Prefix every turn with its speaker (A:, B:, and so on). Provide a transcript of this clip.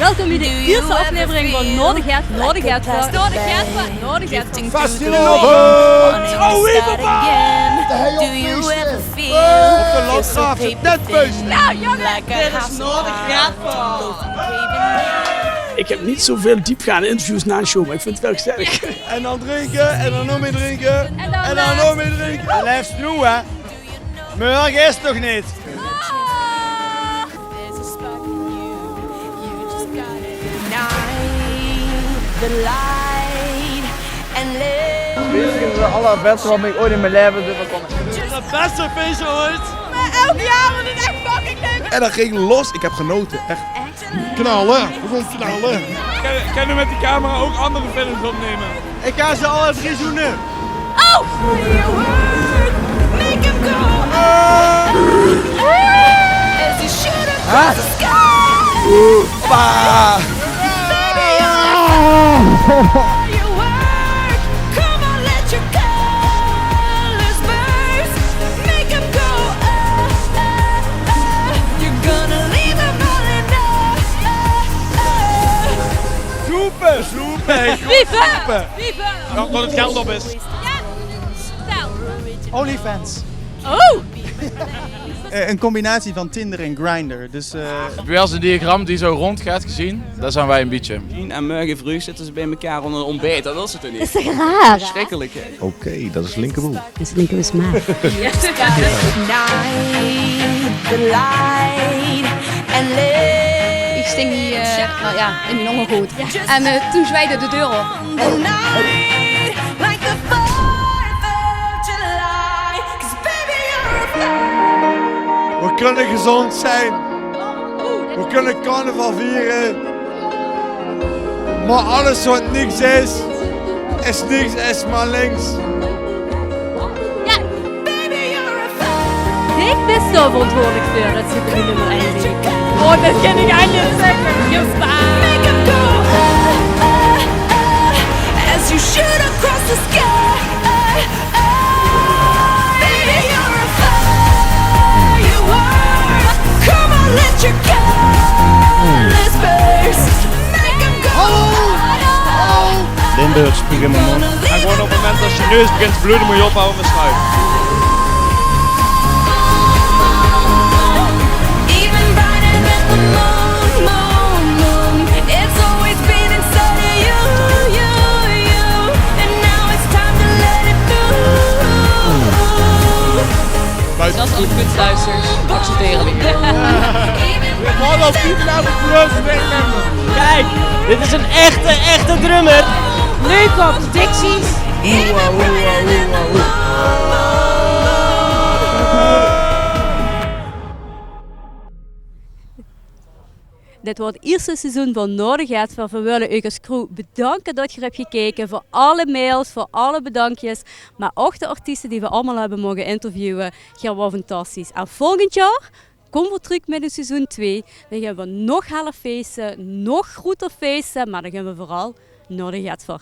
A: Welkom bij de eerste aflevering van Nodig Het
B: Op de Landgraafse tentfeest.
A: Nou jongen,
C: dit is Nodig Het.
D: Ik heb niet zoveel diepgaande interviews na een show, maar ik vind het wel gezellig.
B: En dan drinken, en dan nog meer drinken, en dan nog meer drinken. En blijf snoeien, hè. Morgen is het toch niet? Dit is de allerbeste wat ik ooit in mijn leven heb begonnen. Het beste feest ooit.
C: Elk jaar wordt het echt fucking leuk.
E: En dat ging los. Ik heb genoten. Echt. Knallen. Gewoon knallen.
B: Kunnen we met die camera ook andere films opnemen? Ik ga ze alle 3 zoenen.
C: Oh! Make him go. As you shoot across the sky.
B: Oepa.
C: Your work. Come on, let your colors burst. Make him go. You're gonna leave him all in
B: Soepen. Soepen.
A: Viva!
B: Dat het geld op is.
A: Ja, stel.
F: OnlyFans.
A: Oh!
F: Een combinatie van Tinder en Grindr. Dus,
G: Heb je wel eens een diagram die zo rond gaat gezien? Daar zijn wij een beetje.
H: En morgen vroeg zitten ze bij elkaar onder een ontbijt, dat wil ze toch niet?
A: Is toch raar?
H: Schrikkelijk, hè?
E: Oké, dat is linkerboel.
A: Dat is linker is maar.
I: Ik sting die in mijn ondergoed. En toen zwijde de deur op.
B: We kunnen gezond zijn. We kunnen carnaval vieren. Maar alles wat niks is niks, is maar links.
A: Ik best zo verantwoordelijk voor dat ze de nummer 1 zien. Oh, dat kan ik eigenlijk zeggen. Je
C: Make him go. As you shoot across the sky. Baby, you're a firework. Come on, let your colors burst. Make him go.
F: Limburg, spuug in mijn mond.
B: En gewoon op het moment dat je neus begint te bloeden, moet je ophouden met schuiven.
C: Even brighter than the moon. It's always been inside of you. And now it's time to let it through.
G: Dat is alle kutluisters. Accepteren we hier.
B: Gewoon als die nou de plus meenemen.
H: Kijk, dit is een echte drummer.
A: Leuk op Dixies. Dit wordt het eerste seizoen van Nodig Het. We willen u als crew bedanken dat je hebt gekeken. Voor alle mails, voor alle bedankjes. Maar ook de artiesten die we allemaal hebben mogen interviewen. Het was fantastisch. En volgend jaar komen we terug met een seizoen 2. Dan gaan we nog helle feesten, nog groter feesten. Maar dan gaan we vooral Nodig Het voor.